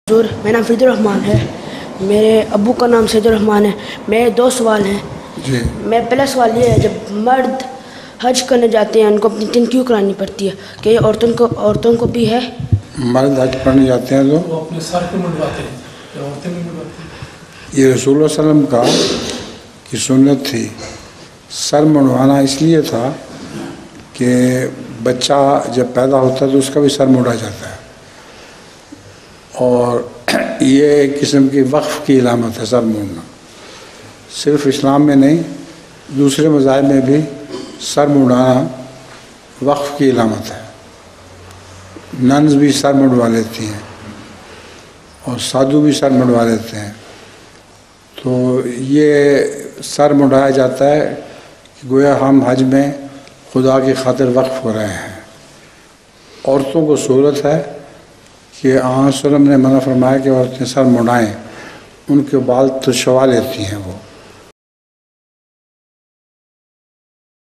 حضور میرا نام فرید الرحمان ہے، میرے ابو کا نام سید الرحمان ہے۔ میرے 2 سوال ہیں جی۔ میرا پہلا سوال یہ ہے، جب مرد حج کرنے جاتے ہیں ان کو اپنی تن کیوں کرانی پڑتی ہے؟ کہ یہ عورتوں کو بھی ہے؟ مرد حج کرنے جاتے ہیں تو وہ اپنے سر پہ منڈواتے ہیں، عورتیں بھی منڈواتی ہیں۔ یہ رسول اللہ صلی اللہ علیہ وسلم کا کی سنت تھی۔ سر منڈوانا اس لیے تھا کہ بچہ جب پیدا ہوتا ہے تو اس کا بھی سر منڈا جاتا ہے، اور یہ ایک قسم کی وقف کی علامت ہے سر منڈنا۔ صرف اسلام میں نہیں، دوسرے مذاہب میں بھی سر منڈانا وقف کی علامت ہے۔ ننز بھی سر منڈوا لیتی ہیں اور سادھو بھی سر منڈوا لیتے ہیں۔ تو یہ سر منڈایا جاتا ہے کہ گویا ہم حج میں خدا کی خاطر وقف ہو رہے ہیں۔ عورتوں کو سہولت ہے کہ آن وسلم نے منع فرمایا کہ عورتیں سر منڈائیں، ان کے بال تو شوا لیتی ہیں وہ۔